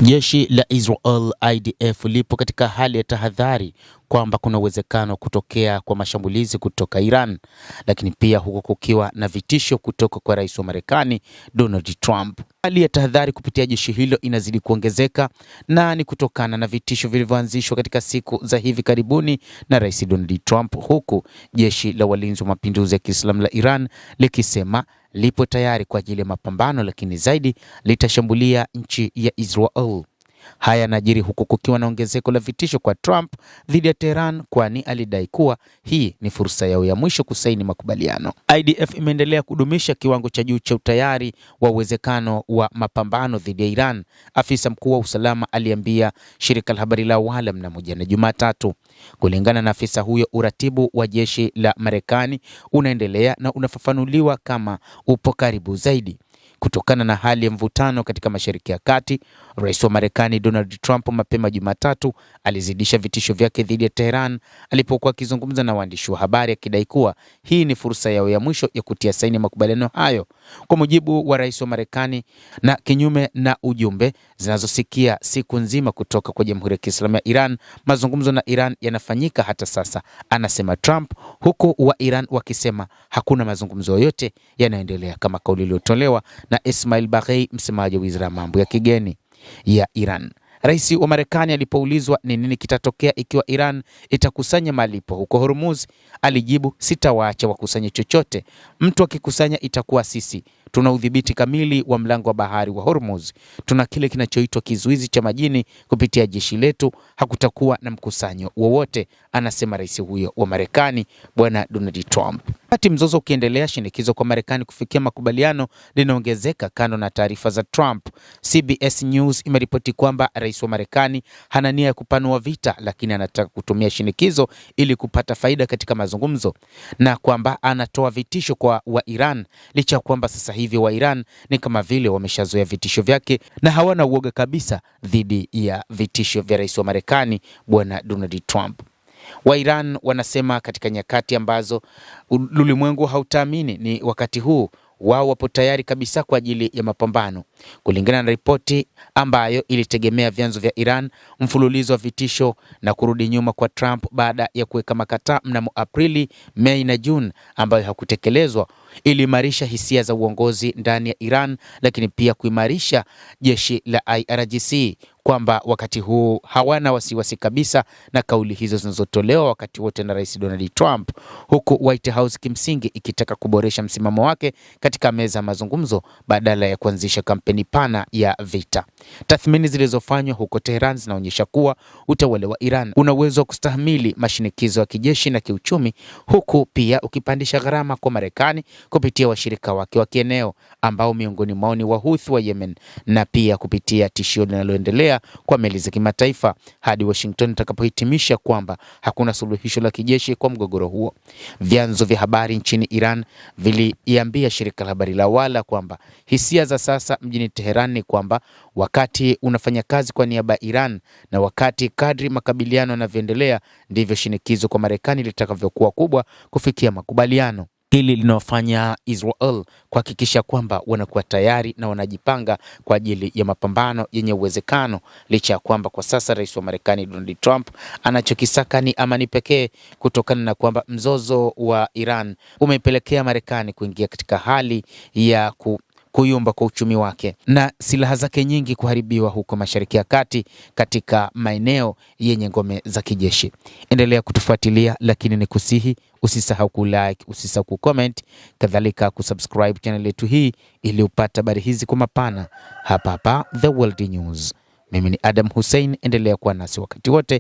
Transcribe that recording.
Jeshi la Israel IDF lipo katika hali ya tahadhari kwamba kuna uwezekano kutokea kwa mashambulizi kutoka Iran, lakini pia huko kukiwa na vitisho kutoka kwa rais wa Marekani Donald Trump. Hali ya tahadhari kupitia jeshi hilo inazidi kuongezeka na ni kutokana na vitisho vilivyoanzishwa katika siku za hivi karibuni na rais Donald Trump, huku jeshi la walinzi wa mapinduzi ya Kiislamu la Iran likisema lipo tayari kwa ajili ya mapambano, lakini zaidi litashambulia nchi ya Israel. Haya yanajiri huku kukiwa na ongezeko la vitisho kwa Trump dhidi ya Tehran, kwani alidai kuwa hii ni fursa yao ya mwisho kusaini makubaliano. IDF imeendelea kudumisha kiwango cha juu cha utayari wa uwezekano wa mapambano dhidi ya Iran, afisa mkuu wa usalama aliambia shirika la habari la Wala mnamo jana Jumatatu. Kulingana na afisa huyo, uratibu wa jeshi la Marekani unaendelea na unafafanuliwa kama upo karibu zaidi. Kutokana na hali ya mvutano katika Mashariki ya Kati, rais wa Marekani Donald Trump mapema Jumatatu alizidisha vitisho vyake dhidi ya Tehran alipokuwa akizungumza na waandishi wa habari, akidai kuwa hii ni fursa yao ya mwisho ya kutia saini makubaliano hayo. Kwa mujibu wa rais wa Marekani, na kinyume na ujumbe zinazosikia siku nzima kutoka kwa Jamhuri ya Kiislamu ya Iran, mazungumzo na Iran yanafanyika hata sasa, anasema Trump, huku wa Iran wakisema hakuna mazungumzo yoyote yanaendelea, kama kauli iliyotolewa na Ismail Baghei, msemaji wa Wizara ya mambo ya kigeni ya Iran. Rais wa Marekani alipoulizwa ni nini kitatokea ikiwa Iran itakusanya malipo huko Hormuz, alijibu, sitawaacha wakusanye chochote. Mtu akikusanya itakuwa sisi. Tuna udhibiti kamili wa mlango wa bahari wa Hormuz. Tuna kile kinachoitwa kizuizi cha majini kupitia jeshi letu. Hakutakuwa na mkusanyo wowote, anasema rais huyo wa Marekani bwana Donald Trump. Wakati mzozo ukiendelea, shinikizo kwa Marekani kufikia makubaliano linaongezeka. Kando na taarifa za Trump, CBS News imeripoti kwamba rais wa Marekani hana nia ya kupanua vita, lakini anataka kutumia shinikizo ili kupata faida katika mazungumzo, na kwamba anatoa vitisho kwa wa Iran, licha ya kwamba sasa hivi wa Iran ni kama vile wameshazoea vitisho vyake na hawana uoga kabisa dhidi ya vitisho vya rais wa Marekani bwana Donald Trump. Wa Iran wanasema katika nyakati ambazo ulimwengu hautaamini ni wakati huu, wao wapo tayari kabisa kwa ajili ya mapambano. Kulingana na ripoti ambayo ilitegemea vyanzo vya Iran, mfululizo wa vitisho na kurudi nyuma kwa Trump baada ya kuweka makataa mnamo Aprili, Mei na Juni ambayo hakutekelezwa iliimarisha hisia za uongozi ndani ya Iran, lakini pia kuimarisha jeshi la IRGC kwamba wakati huu hawana wasiwasi kabisa na kauli hizo zinazotolewa wakati wote na rais Donald Trump, huku White House kimsingi ikitaka kuboresha msimamo wake katika meza ya mazungumzo badala ya kuanzisha kampeni pana ya vita. Tathmini zilizofanywa huko Tehran zinaonyesha kuwa utawala wa Iran una uwezo wa kustahimili mashinikizo ya kijeshi na kiuchumi, huku pia ukipandisha gharama kwa Marekani kupitia washirika wake wa kieneo ambao miongoni mwao ni Wahouthi wa Yemen, na pia kupitia tishio linaloendelea kwa meli za kimataifa hadi Washington itakapohitimisha kwamba hakuna suluhisho la kijeshi kwa mgogoro huo. Vyanzo vya habari nchini Iran viliambia shirika la habari la Wala kwamba hisia za sasa mjini Tehran ni kwamba wakati unafanya kazi kwa niaba ya Iran, na wakati kadri makabiliano yanavyoendelea ndivyo shinikizo kwa Marekani litakavyokuwa kubwa kufikia makubaliano. Hili linawafanya Israel kuhakikisha kwamba wanakuwa tayari na wanajipanga kwa ajili ya mapambano yenye uwezekano, licha ya kwamba kwa sasa rais wa Marekani Donald Trump anachokisaka ni amani pekee, kutokana na kwamba mzozo wa Iran umepelekea Marekani kuingia katika hali ya kuyumba kwa uchumi wake na silaha zake nyingi kuharibiwa huko Mashariki ya Kati katika maeneo yenye ngome za kijeshi. Endelea kutufuatilia, lakini ni kusihi usisahau kulike, usisahau kucomment, kadhalika kusubscribe channel yetu hii ili upate habari hizi kwa mapana hapa The World News. Mimi ni Adam Hussein, endelea kuwa nasi wakati wote.